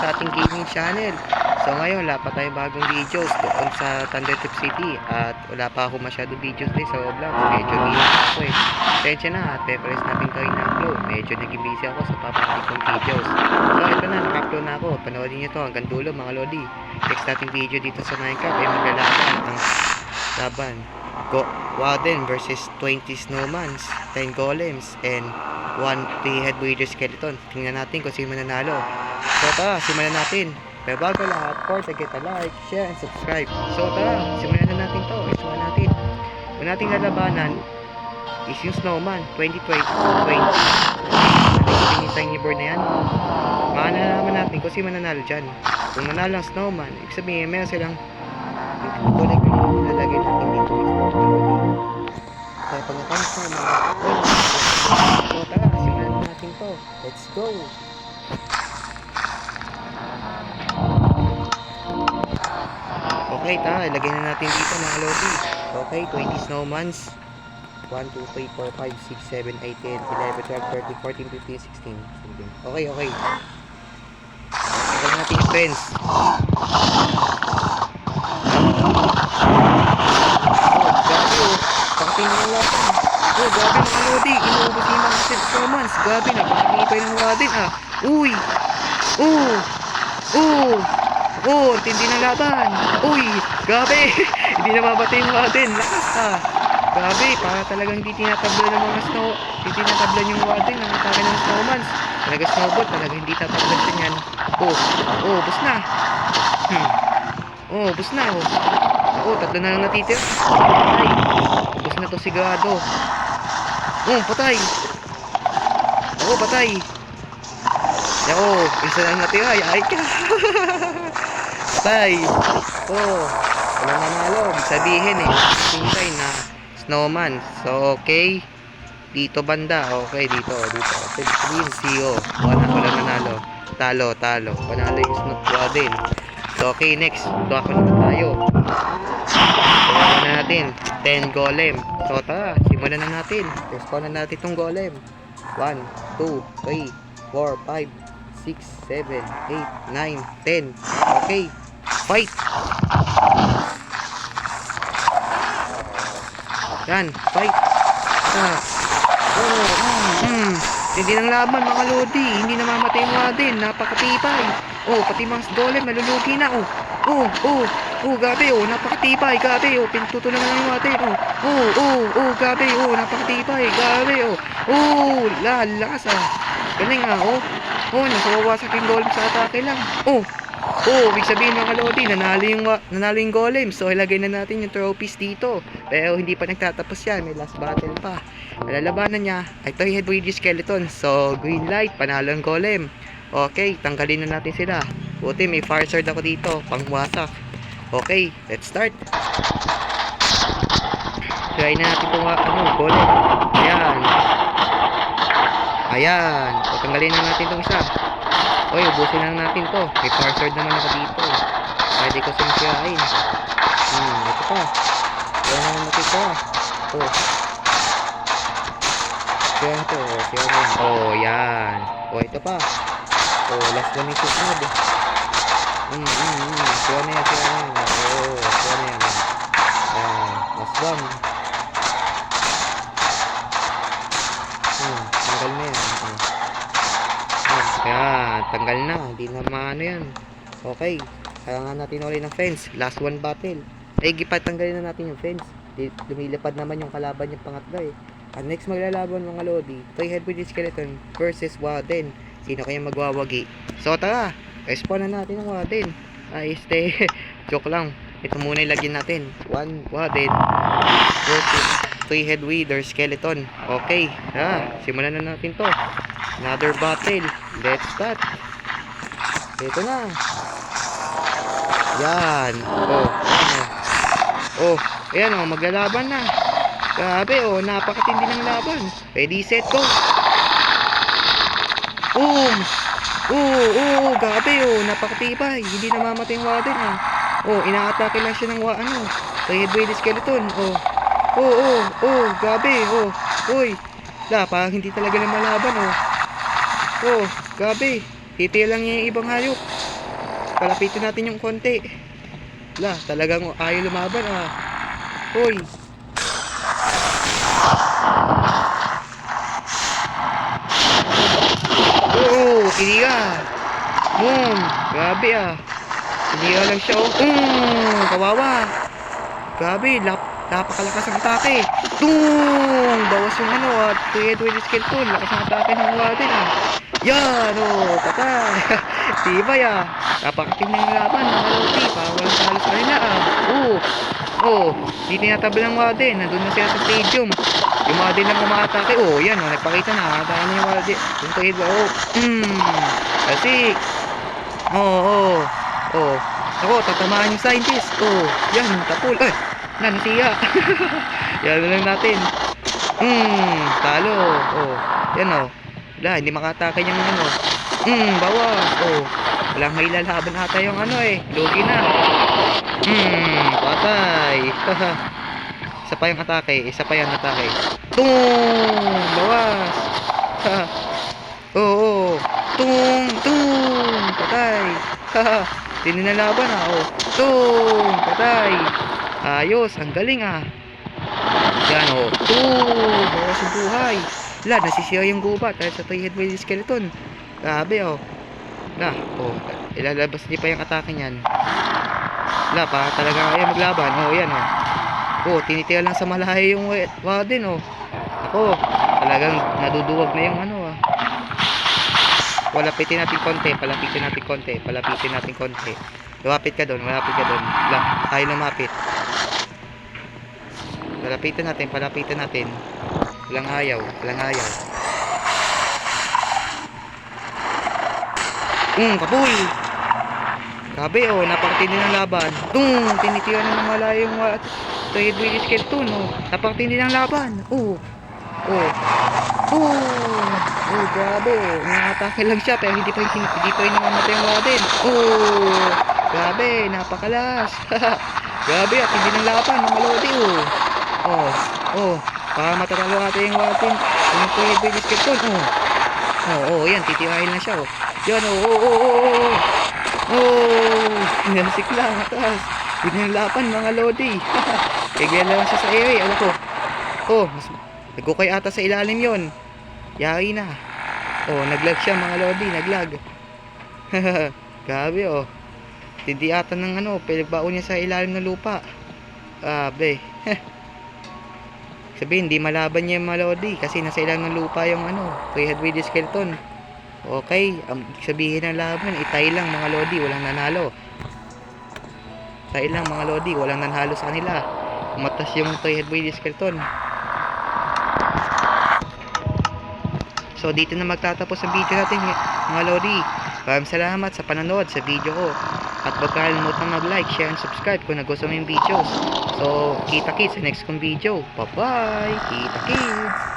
sa ating gaming channel. So ngayon, wala pa tayong bagong videos doon sa Thundertip City. At wala pa ako masyadong videos din sa Roblox. Medyo busy ako eh. Tensya na, at pepares natin tayo na-upload. Medyo naging busy ako sa papatik kong videos. So ito na, naka-upload na ako. Panoodin nyo to hanggang dulo mga lodi. Next nating video dito sa Minecraft ay maglalaban ang laban Warden versus 20 snowmans, 10 golems, and 1 3-head breeder skeleton. Tingnan natin kung sino mananalo. So tara, simulan natin. Pero bago lahat, of course, get a like, share, and subscribe. So tara, simulan na natin to. Simulan natin. Kung nating lalabanan is yung snowman, 2020. Yung tiny bird na yan. Makanalaman natin kung sino mananalo dyan. Kung nanalo ang snowman, ibig sabihin, meron silang tulad yung lalagay natin dito. Kaya pag natangos na mga so tara, simulan natin to. Let's go! Okay, tara, ilagay na natin dito mga lodi. Okay, 20 snowmans. 1, 2, 3, 4, 5, 6, 7, 8, 10, 11, 12, 13, 14, 15, 16, 17. Okay, okay. Ilagay natin yung friends. Pakatingin ng laban. Oh, grabe mga lodi. Inuubos yung mga snowmans. Grabe, napakatipay ng Warden ah. Uy! Oh! Oh! Oh, tindi ng laban. Uy! Grabe! Hindi na mabatay yung Warden. Lakas ah. Grabe, para talagang hindi tinatabla ng mga snow. Hindi tinatabla yung Warden ng atake ng snowmans. Talaga snowball, talaga hindi tatabla siya yan. Oh! Oh, bus na. Oh, bus na oh. Oh, tatlo na lang natitira. Patay. Bus na to sigurado. Oh, patay. Oh, patay. Oh, isa lang natira. Ay ka. Patay. Oh, walang nanalo. Sabihin eh, tingkay na snowman. So, okay. Dito banda. Okay, dito. Green, zero. Walang nanalo. Talo. Panalo yung snowball din. So, okay, next. Ito ako naman tayo. Simulan na natin. 10 golem. So, tara. Simulan na natin. Respawn na natin itong golem. 1, 2, 3, 4, 5, 6, 7, 8, 9, 10. Okay. Fight! Yan. Fight! Hindi ng laban mga lodi. Hindi namamatay yung Warden. Napakatipay. Oh, pati mga golem nalulugi na. Oh, gabi. Oh, napakatipay. Gabi. Oh, pintutulan na lang yung Warden. Oh, gabi. Oh, napakatipay. Gabi. Oh, lakas ah. Galing ah. Oh, nasawawasak yung golem sa atake lang. Oh, ibig sabihin mga lodi, nanalo yung golem. So, ilagay na natin yung trophies dito. Pero hindi pa nagtatapos yan. May last battle pa. Malalabanan niya ay 3-head breeder skeleton. So, green light, panalo ang golem. Okay, tanggalin na natin sila. Buti may fire sword ako dito, pangwasak. Okay, let's start. Try na natin itong golem. Ayan. So, tanggalin na natin itong isa. Oy, ubusin lang natin to. May fire sword naman ako dito. Pwede ko sinisirain. Ito pa. Ayan naman natin ito. Ayan ito. Yan. Ito pa. Last one yung susunod. Siya na yan. Siya na yan. Last one. Tanggal na yan. Ayan, tanggal na. Hindi na maano yan. Okay. Kailangan natin ulit ng fence. Last one battle. Tanggalin na natin yung fence. Lumilipad naman yung kalaban yung pangatlo eh. Ang next maglalaban mga lodi, 3-head breeder skeleton versus Warden. Sino kaya magwawagi? So tara, respawn na natin ang Warden. Joke lang. Ito muna ilagyan natin. 1 Warden versus 3-head breeder skeleton. Okay, simulan na natin to. Another battle. Let's start. Ito na. Yan. Ayan maglalaban na. Grabe napakatindi ng laban. Ready, set, go. Grabe napakatibay. Hindi namamatay yung Warden ah. Inaatake lang siya ng 3-head breeder skeleton. Grabe. Uy. Parang hindi talaga na malaban. Grabe. Titiya lang niya yung ibang hayop. palapitin natin yung konti. Wala, talagang ayaw lumaban ah. Hoy. Oo, kiniga. Grabe ah. Kiniga lang siya oh. Kawawa. Grabe, napakalakas ng atake. Bawas yung ano at tuwid skeleton. Lakas ng atake ng Warden ah. Yan oh, patay. Tibay ah. Napakating ng laban ng Maloti. Parang walang talo sa kanila ah. Di tinatabla ng Warden. Nandun na sila sa stadium. Yung Warden lang umaatake. Yan oh, nagpakita na. Atake na yung Warden. Yung tuwid ba kasi ako, tatamaan yung scientist. Yan, tapul. Ay, nasiya. Yan lang natin. Talo. Yan wala, hindi makatake yung ano. Bawas. Walang may lalaban ata yung ano lugi na. Patay. Isa pa yung atake. Bawas. Patay. Tinilalaban patay. Ayos, ang galing ah. Yan bawas yung buhay. Nasisira yung gubat dahil sa three-head with skeleton. Grabe ilalabas niya pa yung atake niyan. Pa talaga ayaw maglaban. Yan tinitira lang sa malayo yung Warden talagang naduduwag na yung ano palapitin natin konti. Lumapit ka doon. Tayo lumapit. Palapitin natin. Walang ayaw. Kapul. Grabe napakatindi ng laban. Tinitira na ng malayo yung Red Willy Skeleton napakatindi ng laban. Grabe. Nangatake lang siya pero hindi pa yung namamatay yung Warden. Grabe, napakalas. Grabe, at hindi ng laban ng Malodi para matatalo natin yung Warden. Yung Red Willy Skeleton yan, titirahin lang siya yan Sinasik lang atas. Hindi ng laban mga Lodi. Kaya lang siya sa area. Alam ko nagkukay ata sa ilalim yon. Yari na. Naglag siya mga Lodi. Grabe hindi ata ng pinagbaon niya sa ilalim ng lupa. Grabe. Sabihin hindi malaban niya yung mga Lodi kasi nasa ilalim ng lupa yung three-head with skeleton. Okay, sabihin ng laban itay lang mga Lodi, walang nanalo. Walang nanalo sa kanila. Umatas yung three-head with skeleton. So dito na magtatapos ang video natin mga Lodi. Maraming salamat sa panonood sa video ko. At huwag kalimutan mag-like, share, and subscribe kung nagustuhan mo yung videos. So kita kits sa next kong video. Bye bye. Kita kits.